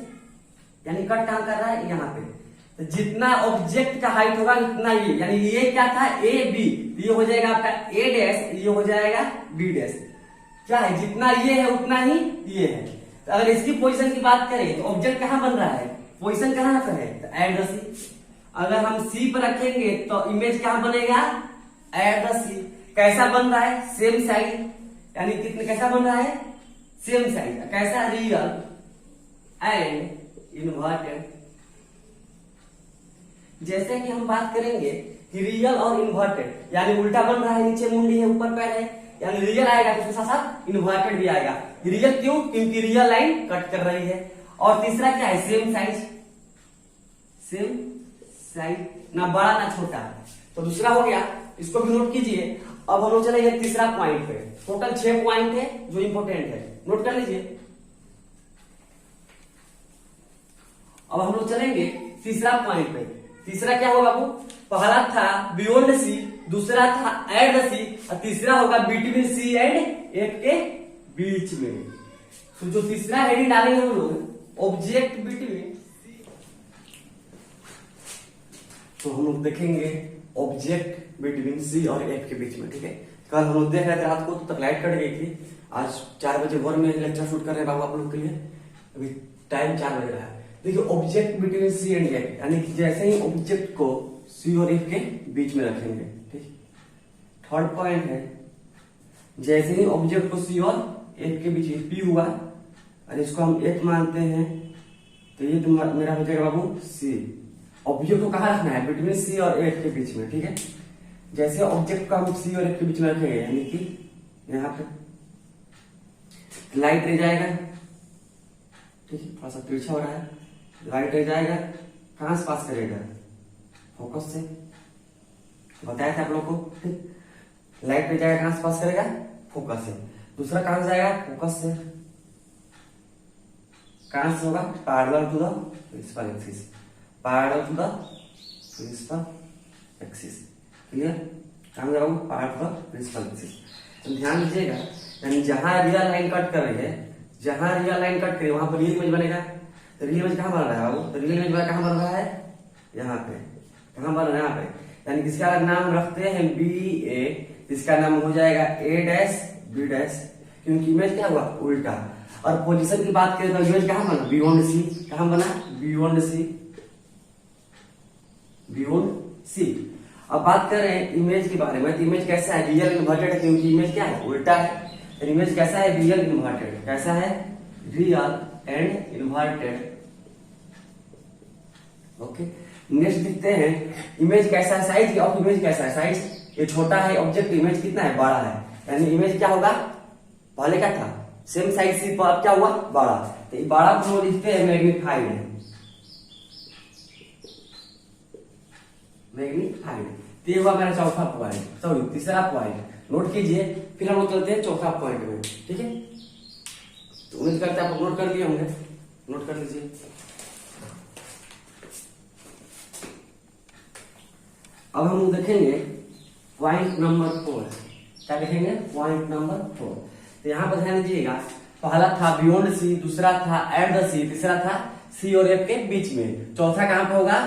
यानी कट कहां कर रहा है, यहाँ पे, तो जितना ऑब्जेक्ट का हाइट होगा उतना ये, यानी ये क्या था ए बी, ये हो जाएगा आपका ए डैश, ये हो जाएगा बी डैश। क्या है, जितना ये है उतना ही ये है। तो अगर इसकी पोजीशन की बात करें तो ऑब्जेक्ट कहां बन रहा है, पोजीशन कहां पर है, तो एट द सी। अगर हम सी पर रखेंगे तो इमेज कहां बनेगा, एट द सी। कैसा बन रहा है, सेम साइड, यानी कितने कैसा बन रहा है, सेम साइड। कैसा, रियल एंड इन्वर्टेड। जैसे कि हम बात करेंगे कि रियल और इन्वर्टेड, यानी उल्टा बन रहा है, नीचे मुंडी है ऊपर पैर है, यानी रियल आएगा तो उसके साथ साथ इन्वर्टेड भी आएगा। रियल क्यों, क्योंकि रियल लाइन कट कर रही है। और तीसरा क्या है, सेम साइज, सेम साइज, ना बड़ा ना छोटा। तो दूसरा हो गया, इसको भी नोट कीजिए। अब हम लोग चलेंगे तीसरा पॉइंट पे। टोटल 6 पॉइंट है जो इंपॉर्टेंट है, नोट कर लीजिए। अब हम लोग चलेंगे तीसरा पॉइंट पे। तीसरा क्या होगा बाबू, पहला था बियॉन्ड सी, दूसरा था एट द सी, और तीसरा होगा बिटवीन सी एंड एफ के बीच में। तो जो तीसरा हेडिंग डालेंगे हम लोग, ऑब्जेक्ट बिटवीन, तो हम लोग देखेंगे ऑब्जेक्ट बिटवीन सी और एफ के बीच में। ठीक है, कल हम लोग देख रहे थे रात को तक लाइट कट गई थी। आज 4 बजे भोर में लेक्चर शूट कर रहे हैं बाबू आप लोग के लिए। अभी टाइम 4 बज रहा है। देखिए object between C and F, यानी कि जैसे ही ऑब्जेक्ट को सी और एफ के बीच में रखेंगे। ठीक, थर्ड पॉइंट है, जैसे ही ऑब्जेक्ट को सी और एफ के बीच में, पी हुआ और इसको हम एफ मानते हैं, तो ये मेरा हो जाएगा बाबू सी। ऑब्जेक्ट को कहां रखना है, बिटवीन सी और एफ के बीच में। ठीक है, जैसे ऑब्जेक्ट को हम सी और एफ के बीच में रखेंगे, यानी कि यहाँ पे लाइट रह जाएगा। ठीक है, थोड़ा सा तिरछा हो रहा है, लाइट रह जाएगा, कहां से पास करेगा, फोकस से, बताया था आप लोग को। ठीक, लाइट रह जाएगा, कहां से पास करेगा, फोकस से। दूसरा कहां से जाएगा, फोकस से, कहां से होगा, parallel to the principal axis, parallel to the principal axis. Clear, कहां जाओ, parallel to the principal axis. तो ध्यान दीजिएगा, यानी जहां रियल लाइन कट कर रही है, जहां रियल लाइन कट करी वहां पर रियल इमेज बनेगा। तो रियल इमेज कहां बन रहा है बाबू, तो रियल इमेज कहां बन रहा है, यहाँ पे। कहां बन रहा है, यहाँ पे। यानी किसका अगर नाम रखते हैं बी ए, इसका नाम हो जाएगा ए डैश बी डैश, क्योंकि इमेज क्या हुआ, उल्टा। और पोजीशन की बात करें तो इमेज कहां बना, बियॉन्ड सी। कहां बना, बियॉन्ड सी, बियॉन्ड सी। अब बात करें इमेज के बारे में, तो इमेज कैसा है, रियल इन्वर्टेड है, क्योंकि इमेज क्या है, उल्टा है। तो इमेज कैसा है, रियल इन्वर्टेड। कैसा है, real and inverted. Okay, next देखते हैं इमेज कैसा है, साइज ऑफ इमेज कैसा है। साइज ये छोटा है, ऑब्जेक्ट इमेज कितना है, बड़ा है, यानी इमेज क्या होगा, पहले क्या था, सेम साइज सी, पर क्या हुआ, बड़ा। तो ये बड़ा को लिखते हैं मैग्नीफाइड, मैग्नीफाइड। तो ये हुआ मेरा चौथा पॉइंट, सॉरी तीसरा पॉइंट, नोट कीजिए। फिर हम लोग चलते हैं चौथा पॉइंट में। ठीक है, तो उम्मीद करते हैं आप नोट कर लिए होंगे, नोट कर लीजिए। अब हम देखेंगे पॉइंट नंबर 4। क्या देखेंगे, पॉइंट नंबर 4। तो यहां पर ध्यान दीजिएगा, पहला था बियॉन्ड सी, दूसरा था एट द सी, तीसरा था सी और एफ के बीच में, चौथा कहां पे होगा,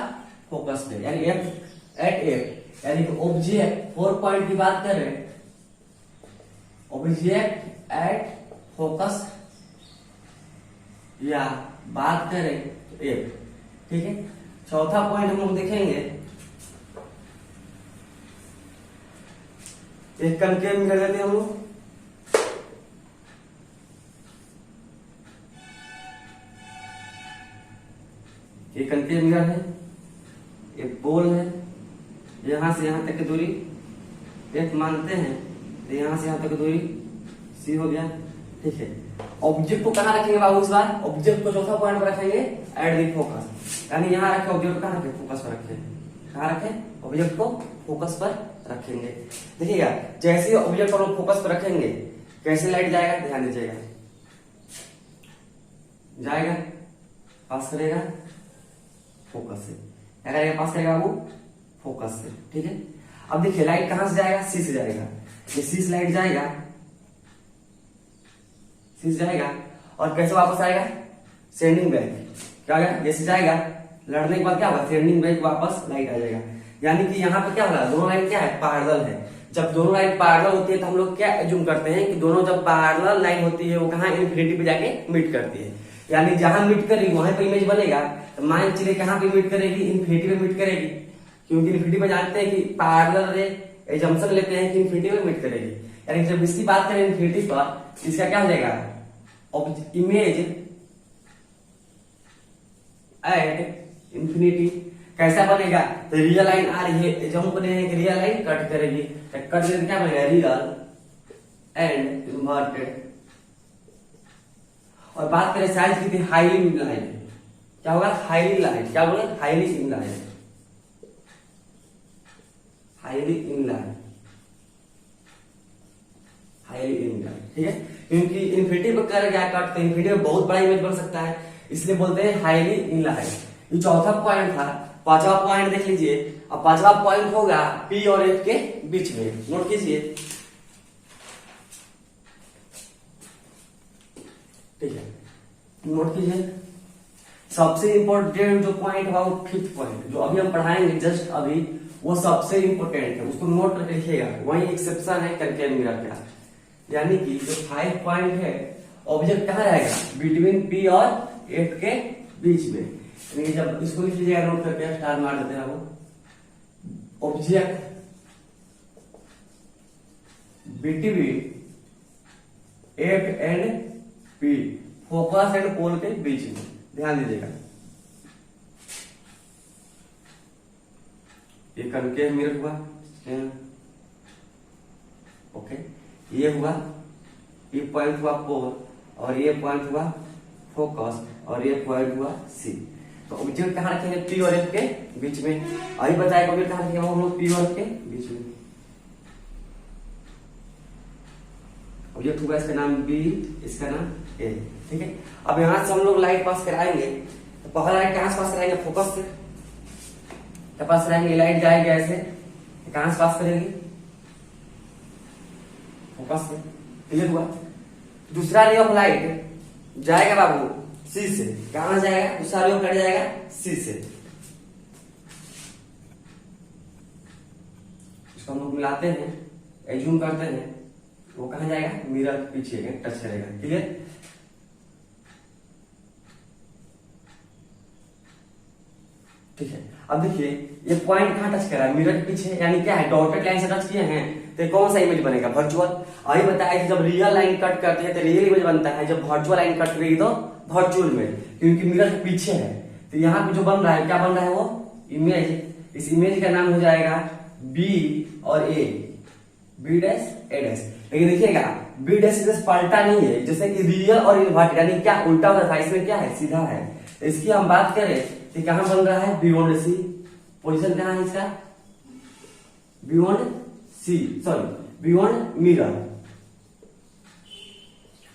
फोकस पे, यानी एफ एट एफ। यानी ऑब्जेक्ट 4 पॉइंट की बात करें, ऑब्जेक्ट एट फोकस, या बात करें तो एफ। ठीक है, चौथा पॉइंट हम लोग देखेंगे, एक कनकेव मिरर लेते हैं हम लोग। ये कनकेव मिरर है, एक पोल है, यहां से यहां तक की दूरी एक मानते हैं, तो यहां से यहां तक की दूरी सी हो गया। ठीक है, ऑब्जेक्ट को कहां रखेंगे बाबू, इस बार ऑब्जेक्ट को चौथा पॉइंट पर रखेंगे, एट द फोकस, यानी यहां रखे ऑब्जेक्ट कहां रखे, फोकस पर रखे, कहां रखे, ऑब्जेक्ट को फोकस पर रखेंगे। देखिएगा, जैसे ऑब्जेक्ट को फोकस पर रखेंगे, कैसे लाइट जाएगा, ध्यान दीजिएगा, जाएगा, पास करेगा फोकस से, क्या करेगा, पास करेगा बाबू फोकस से। ठीक है, अब देखिए लाइट कहां से जाएगा, सी से जाएगा, ये सी से लाइट जाएगा, सी से जाएगा, और कैसे वापस आएगा, सेंडिंग बैक, क्या होगा, जैसे जाएगा लड़ने के बाद क्या होगा, सेंडिंग वेव वापस लाइट आ जाएगा। यानी कि यहाँ पे क्या होगा, दोनों लाइन क्या है, पैरेलल है। जब दोनों लाइन पैरेलल होती है तो हम लोग क्या एज्यूम करते हैं कि दोनों जब पैरेलल लाइन होती है वो कहाँ, इन्फिनिटी पे जाके मीट करती है। यानी जहां मीट करेगी वहां पे इमेज बनेगा। तो मान चलिए कहाँ पे मीट करेगी, इन्फिनिटी पे मीट करेगी, क्योंकि इन्फिनिटी पे जानते हैं कि पैरेलल रे एजम्पशन लेते हैं कि इन्फिनिटी पे मीट करेगी। यानी जब इसकी बात करें इन्फिनिटी पर, इसका क्या हो जाएगा, इमेज एट इन्फिनिटी कैसा बनेगा, तो रियल लाइन आ रही है, जब हम बने रियल लाइन कट करेगी, कट करके क्या बनेगा, रियल एंड इन्वर्टेड। और बात करें साइज की, हाईली इंलाइन, क्या होगा, हाईली लाइन, क्या बोले, हाईली इंलाइन, हाईली इंलाइन, हाईली इंलाइन, ठीक है। क्योंकि इन्फिनिटी पर कर गया कट, तो इन्फिनिटी में बहुत बड़ा इमेज बन सकता है, इसलिए बोलते हैं हाईली इंलाइन। ये चौथा पॉइंट था। पांचवा पॉइंट देख लीजिए। अब पांचवा पॉइंट होगा पी और एफ के बीच में, नोट कीजिए, ठीक है, नोट कीजिए। सबसे इंपॉर्टेंट जो पॉइंट हुआ वो फिफ्थ पॉइंट, जो अभी हम पढ़ाएंगे जस्ट अभी, वो सबसे इंपॉर्टेंट है, उसको नोट करके लिखिएगा। वही एक्सेप्शन है कनकेव मिरर का। यानी कि जो 5 पॉइंट है, ऑब्जेक्ट कहाँ रहेगा, बिटवीन पी और एफ के बीच में। यानी जब इसको लिख लीजिएगा नोट करके, स्टार मार देते हैं वो, object between F and P, focus and pole के बीच में, ध्यान दीजिएगा। ये कनकेव मिरर हुआ, ओके, ये हुआ, ये पॉइंट हुआ पोल, और ये पॉइंट हुआ फोकस, और ये पॉइंट हुआ सी। तो ऑब्जेक्ट कहाँ रखेंगे, पी और एफ के बीच में। अभी बताएगा ऑब्जेक्ट कहाँ रखेंगे हम लोग, पी और एफ के बीच में। ऑब्जेक्ट हुआ इसका नाम बी, इसका नाम ए, ठीक है। अब यहां से हम लोग लाइट पास कराएंगे, तो पहला लाइट कहां से पास कराएंगे, फोकस से, तो पास कराएंगे, लाइट जाएगी ऐसे, कहां से पास करेगी, फोकस से, क्लियर हुआ। दूसरा रे ऑफ लाइट जाएगा बाबू सी से, कहां जाएगा, दूसरा रे ऑफ लाइट जाएगा सी से, इसको हम लोग मिलाते हैं, एज्यूम करते हैं, वो कहां जाएगा, मिरर पीछे टच करेगा, क्लियर। ठीक है, अब देखिए ये पॉइंट कहां टच कर रहा है, मिरर के पीछे, यानी क्या है, डॉटेड लाइन से टच किए हैं, तो कौन सा इमेज बनेगा, वर्चुअल। अभी बताया कि जब रियल लाइन कट करते हैं तो रियल इमेज बनता है, जब वर्चुअल लाइन कट करेगी तो वर्चुअल इमेज, क्योंकि मिरर के पीछे है। तो यहाँ पे जो बन रहा है, क्या बन रहा है, वो इमेज। इस इमेज का नाम हो जाएगा बी और ए, बी डैश ए डैश। लेकिन देखिएगा बी डैश पलटा नहीं है, जैसे कि रियल और इन्वर्टेड, यानी क्या उल्टा होता था, इसमें क्या है, सीधा है। तो इसकी हम बात करें तो कहां बन रहा है, बियॉन्ड सी, पोजीशन कहां है इसका, beyond C, sorry beyond mirror,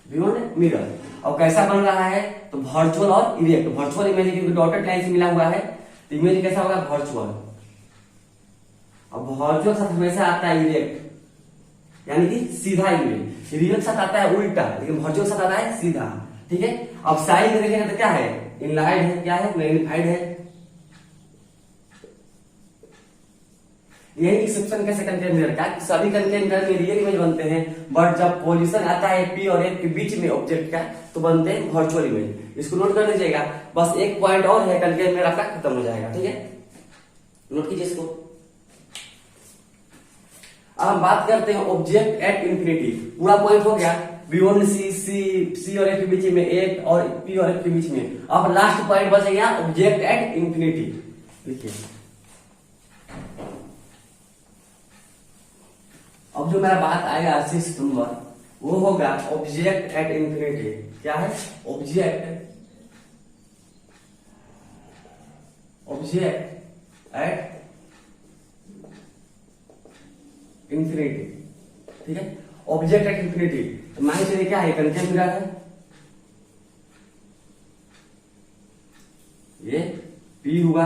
beyond mirror. और कैसा बन रहा है, तो वर्चुअल और इरेक्ट। वर्चुअल इमेज क्योंकि डॉटेड लाइन से मिला हुआ है, तो इमेज कैसा होगा, वर्चुअल। अब वर्चुअल साथ हमेशा आता है इरेक्ट, यानी कि सीधा इमेज। रियल साथ आता है उल्टा, लेकिन वर्चुअल साथ आता है सीधा, ठीक है। अब साइड में देखेंगे तो क्या है, इनलाइड है, क्या है, मैग्नीफाइड है। यही एक्सेप्शन कैसे कनकेव मिरर का, सभी कनकेव मिरर में रियल इमेज बनते हैं, बट जब पोजीशन आता है पी और एफ के बीच में ऑब्जेक्ट का, तो बनते हैं वर्चुअल इमेज। इसको नोट कर लीजिएगा। बस एक पॉइंट और है, कनकेव मिरर आपका खत्म हो जाएगा, ठीक है, नोट कीजिए इसको। अब हम बात करते हैं ऑब्जेक्ट एट इंफिनिटी। पूरा पॉइंट हो गया, बियॉन्ड सी, सी और एफ के बीच में, एफ और पी और एफ के बीच में। अब लास्ट पॉइंट बच गया ऑब्जेक्ट एट इंफिनिटी। देखिए अब जो मेरा बात आएगा 6 नंबर, वो होगा ऑब्जेक्ट एट इंफिनिटी। क्या है, ऑब्जेक्ट एट इंफिनिटी, ठीक है। ऑब्जेक्ट एट इंफिनिटी, तो मान चलिए क्या है, कनकेव मिरर है, ये P हुआ,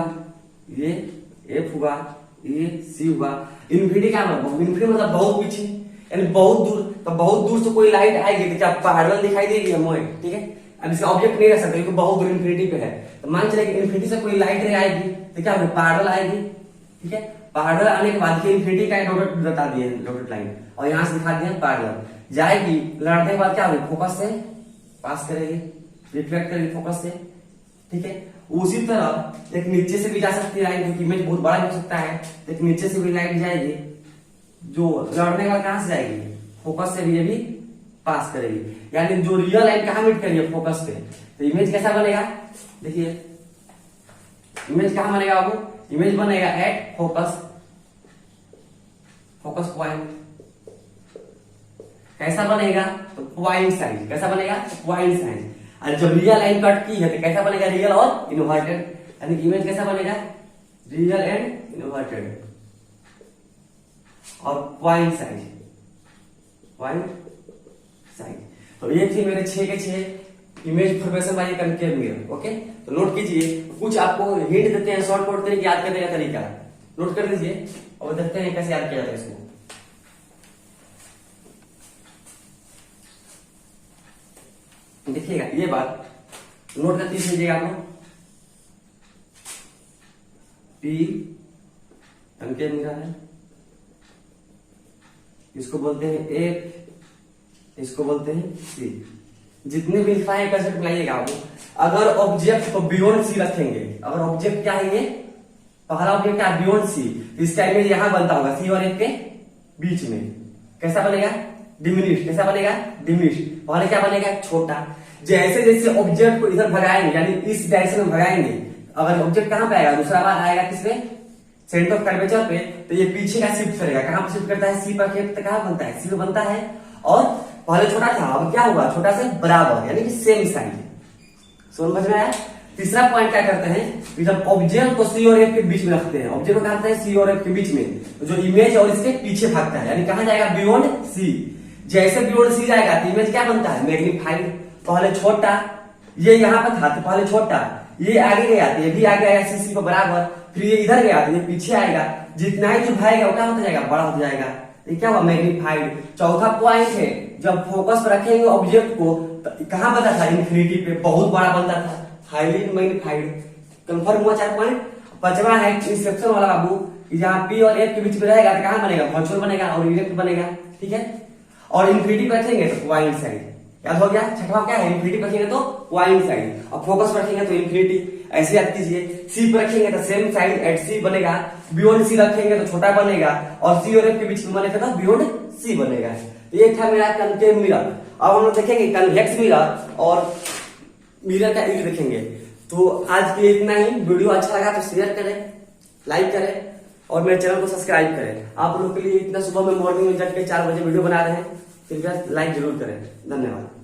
ये F हुआ, ये C हुआ। इन्फिनिटी क्या मतलब, इन्फिनिटी मतलब बहुत पीछे, यानी बहुत दूर। तो बहुत दूर से कोई लाइट आएगी तो क्या पैरेलल दिखाई देगी हमें, ठीक है। अब इसका ऑब्जेक्ट नहीं रह सकता क्योंकि बहुत दूर इन्फिनिटी पे है। तो मान चले कि इन्फिनिटी से कोई लाइट रे आएगी तो क्या होगी, पैरेलल आएगी। ठीक है, पैरेलल आने के बाद इन्फिनिटी का डॉटेड बता दिए डॉटेड लाइन, और यहाँ से दिखा दिया पैरेलल जाएगी, लड़ने के बाद क्या होगी, फोकस से पास करेगी, रिफ्लेक्ट करेगी फोकस से। ठीक है, उसी तरह एक नीचे से भी जा सकती है लाइन, क्योंकि इमेज बहुत बड़ा हो सकता है। एक नीचे से भी लाइट जाएगी जो लड़ने के बाद कहां से जाएगी, फोकस से भी ये भी पास करेगी, यानी जो रियल लाइन कहां मीट करेगी, फोकस पे। तो इमेज कैसा बनेगा, देखिए इमेज कहां बनेगा, वो इमेज बनेगा एट फोकस, फोकस पॉइंट। कैसा बनेगा, तो पॉइंट साइज। कैसा बनेगा, पॉइंट साइज। और जब रियल लाइन कट की है तो कैसा बनेगा, रियल और इन्वर्टेड, यानी इमेज कैसा बनेगा, रियल एंड इन्वर्टेड। और पॉइंट साइज, पॉइंट साइज। तो ये थी मेरे 6 के 6 इमेज फॉर्मेशन वाली कनकेव मिरर। ओके, तो नोट कीजिए, कुछ आपको हिंट देते हैं, शॉर्ट कोड तरीके याद करने का तरीका नोट कर लीजिए और देखते हैं कैसे याद किया जाता है इसको। देखिएगा ये बात नोट करती लीजिएगा आप लोग, पी कनकेव मिरर है, इसको बोलते हैं एफ, इसको बोलते हैं सी। जितने भी लिफाए कंसेप्ट बनाइएगा आप, अगर ऑब्जेक्ट को बियॉन्ड सी रखेंगे, अगर ऑब्जेक्ट क्या है, ये पहला ऑब्जेक्ट क्या बियॉन्ड सी, इसका इमेज यहां बनता होगा सी और एफ के बीच में। कैसा बनेगा, डिमिनिश। कैसा बनेगा, डिमिनिश। पहले क्या बनेगा, छोटा। जैसे जैसे ऑब्जेक्ट को इधर भगाएंगे, यानी इस डायरेक्शन में भगाएंगे, अगर ऑब्जेक्ट कहां पे आएगा, दूसरा बार आएगा किसमें, सेंटर ऑफ कर्वेचर पे, तो ये पीछे का शिफ्ट करेगा। कहां पे शिफ्ट करता है, सी पर। तो कहां बनता है, सी पे बनता है। और पहले छोटा था, अब क्या हुआ, छोटा से बराबर, यानी कि सेम साइज। समझ में आया। तीसरा पॉइंट क्या करते हैं, कि जब ऑब्जेक्ट को सी और एफ के बीच में रखते हैं, ऑब्जेक्ट को कहा जाता है सी और एफ के बीच में, तो जो इमेज और इसके पीछे भागता है, यानी कहां जाएगा, बियॉन्ड सी। जैसे बियॉन्ड सी जाएगा तो इमेज क्या बनता है, मैग्नीफाइड। पहले छोटा, ये यहाँ पर था तो पहले छोटा, ये आगे गया तो ये भी आगे आया सी पर बराबर, फिर ये इधर गया तो ये पीछे आएगा। जितना ही दूर भागेगा वो क्या होता जाएगा, बड़ा होता जाएगा। ये क्या हुआ, मैग्नीफाइड। चौथा पॉइंट है, जब फोकस पर रखेंगे ऑब्जेक्ट को, तो कहां बनता था, इन्फिनिटी पे, बहुत बड़ा बनता था, हाईली मैग्नीफाइड। कंफर्म हुआ 4 पॉइंट। पांचवा है इंसेप्शन वाला बाबू, जहां पी और एफ के बीच में रहेगा तो कहां बनेगा, वर्चुअल बनेगा और इरेक्ट बनेगा। ठीक है, और इन्फिनिटी पे रखेंगे तो पॉइंट साइड। याद हो गया। छठवा क्या है, इन्फिनिटी पर रखेंगे तो पॉइंट साइड, और फोकस पर रखेंगे तो इन्फिनिटी। ऐसे याद कीजिए। सी पर रखेंगे तो सेम साइड एट सी बनेगा, बियॉन्ड सी रखेंगे तो छोटा बनेगा, और सी और एफ के बीच में बनेगा तो बियॉन्ड सी बनेगा। ये था मेरा कनकेव मिरर। अब हम लोग देखेंगे कन्वेक्स मिरर और मिरर का यूज देखेंगे। तो आज के लिए इतना ही। वीडियो अच्छा लगा तो शेयर करें, लाइक करें और मेरे चैनल को सब्सक्राइब करें। आप लोग के लिए इतना सुबह में मॉर्निंग में जग के 4 बजे वीडियो बना रहे हैं, कृपया लाइक जरूर करें। धन्यवाद।